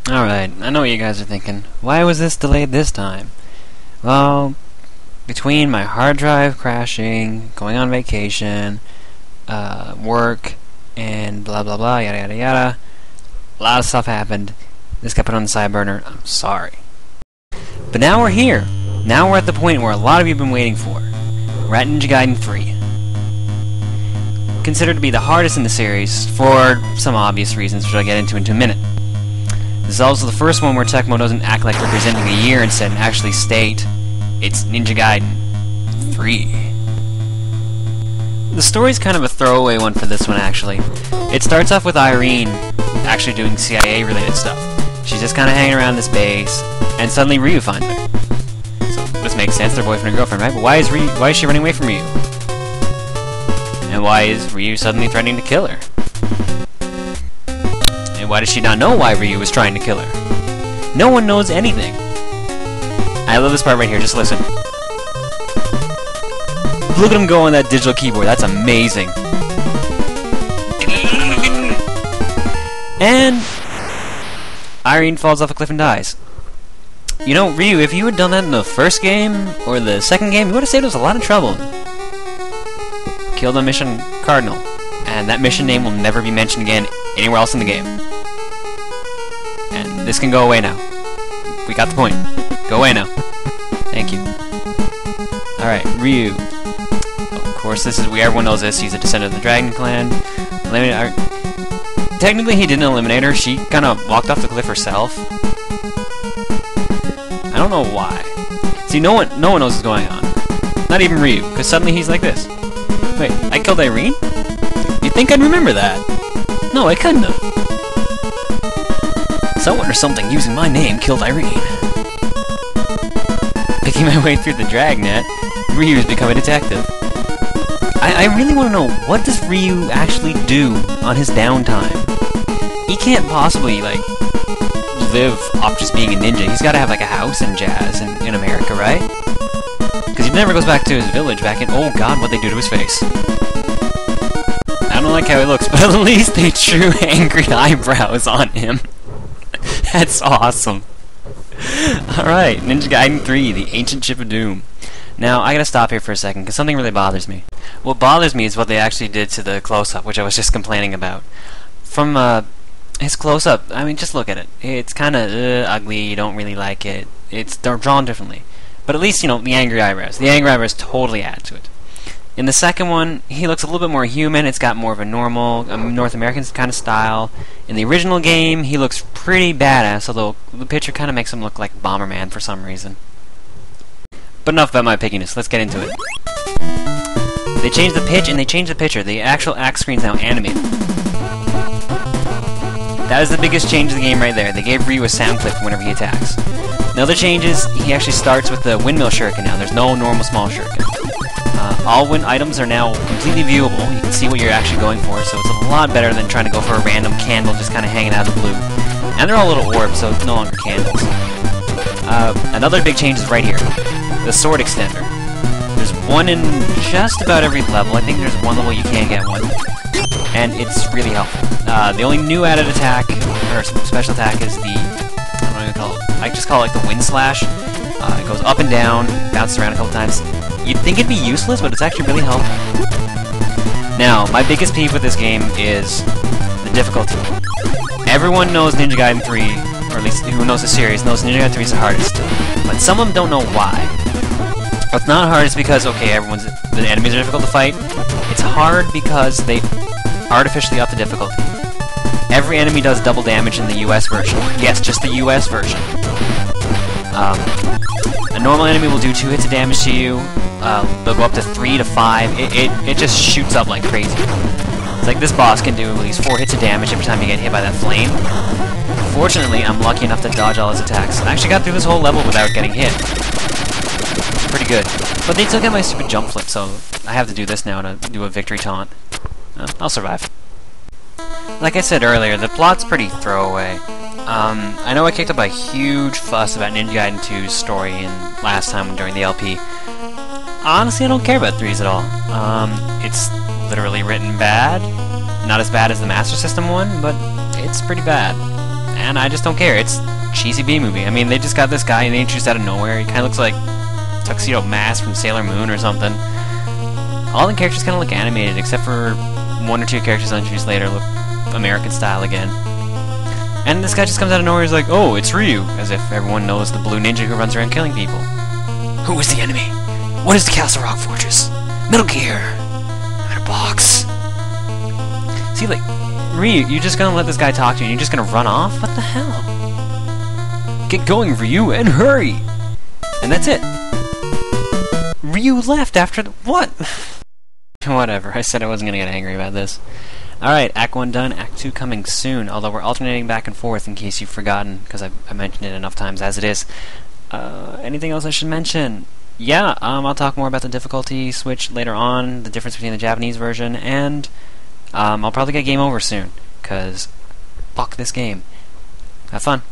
Alright, I know what you guys are thinking. Why was this delayed this time? Well, between my hard drive crashing, going on vacation, work, and blah blah blah, yada yada yada, a lot of stuff happened. This got put on the side burner. I'm sorry. But now we're here. Now we're at the point where a lot of you have been waiting for. We're at Ninja Gaiden 3. Considered to be the hardest in the series for some obvious reasons, which I'll get into in a minute. This is also the first one where Tecmo doesn't act like they're presenting a year instead and actually state it's Ninja Gaiden 3. The story's kind of a throwaway one for this one, actually. It starts off with Irene actually doing CIA-related stuff. She's just kind of hanging around this base, and suddenly Ryu finds her. So this makes sense, they're boyfriend and girlfriend, right? But why is she running away from Ryu? And why is Ryu suddenly threatening to kill her? And why does she not know why Ryu was trying to kill her? No one knows anything. I love this part right here, just listen. Look at him go on that digital keyboard, that's amazing. And Irene falls off a cliff and dies. You know, Ryu, if you had done that in the first game, or the second game, you would have saved us a lot of trouble. Killed a mission cardinal, and that mission name will never be mentioned again anywhere else in the game. And this can go away now. We got the point. Go away now. Thank you. Alright, Ryu. Of course, everyone knows this. He's a descendant of the Dragon Clan. Technically, he didn't eliminate her. She kind of walked off the cliff herself. I don't know why. See, no one knows what's going on. Not even Ryu, because suddenly he's like this. Wait, I killed Irene? You'd think I'd remember that. No, I couldn't have. Someone or something using my name killed Irene. Picking my way through the dragnet, Ryu's become a detective. I really want to know, what does Ryu actually do on his downtime? He can't possibly, like, live off just being a ninja. He's got to have, like, a house and jazz in America, right? Because he never goes back to his village back in... Oh god, what'd they do to his face? I don't like how he looks, but at least they drew angry eyebrows on him. That's awesome. Alright, Ninja Gaiden 3, The Ancient Ship of Doom. Now, I gotta stop here for a second, because something really bothers me. What bothers me is what they actually did to the close-up, which I was just complaining about. From, his close-up, I mean, just look at it. It's kinda, ugly, you don't really like it. They're drawn differently. But at least, you know, the angry eyebrows. The angry eyebrows totally add to it. In the second one, he looks a little bit more human. It's got more of a normal, North American kind of style. In the original game, he looks pretty badass, although the picture kind of makes him look like Bomberman for some reason. But enough about my pickiness. Let's get into it. They changed the pitch and they changed the picture. The actual axe screen's now animated. That is the biggest change in the game right there. They gave Ryu a sound clip whenever he attacks. Another change is he actually starts with the windmill shuriken now. There's no normal small shuriken. All wind items are now completely viewable. You can see what you're actually going for, so it's a lot better than trying to go for a random candle just kind of hanging out of the blue. And they're all little orbs, so it's no longer candles. Another big change is right here. The sword extender. There's one in just about every level. I think there's one level you can't get one. And it's really helpful. The only new added attack, or special attack, is the... I don't know what to call it. I just call it like the wind slash. It goes up and down, bounces around a couple times. You'd think it'd be useless, but it's actually really helpful. Now, my biggest peeve with this game is the difficulty. Everyone knows Ninja Gaiden 3, or at least who knows the series, knows Ninja Gaiden 3 is the hardest. But some of them don't know why. What's not hard is because, okay, the enemies are difficult to fight. It's hard because they artificially up the difficulty. Every enemy does double damage in the US version. Yes, just the US version. A normal enemy will do 2 hits of damage to you. They'll go up to 3 to 5. It just shoots up like crazy. It's like this boss can do at least 4 hits of damage every time you get hit by that flame. Fortunately, I'm lucky enough to dodge all his attacks. I actually got through this whole level without getting hit. Pretty good. But they took out my stupid jump flip, so I have to do this now to do a victory taunt. I'll survive. Like I said earlier, the plot's pretty throwaway. I know I kicked up a huge fuss about Ninja Gaiden 2's story last time during the LP. Honestly, I don't care about 3's at all. It's literally written bad. Not as bad as the Master System one, but it's pretty bad. and I just don't care. It's a cheesy B-movie. I mean, they just got this guy and they introduced out of nowhere. He kind of looks like Tuxedo Mask from Sailor Moon or something. All the characters kind of look animated, except for one or two characters introduced later look American style again. And this guy just comes out of nowhere. He's like, "Oh, it's Ryu," as if everyone knows the blue ninja who runs around killing people. Who is the enemy? What is the Castle Rock Fortress? Metal Gear. I'm in a box. See, like, Ryu, you're just gonna let this guy talk to you and you're just gonna run off? What the hell? Get going, Ryu, and hurry! And that's it. Ryu left after the... What? Whatever, I said I wasn't gonna get angry about this. Alright, Act 1 done, Act 2 coming soon, although we're alternating back and forth in case you've forgotten, because I mentioned it enough times as it is. Anything else I should mention? Yeah, I'll talk more about the difficulty switch later on, the difference between the Japanese version, and I'll probably get Game Over soon, because fuck this game. Have fun.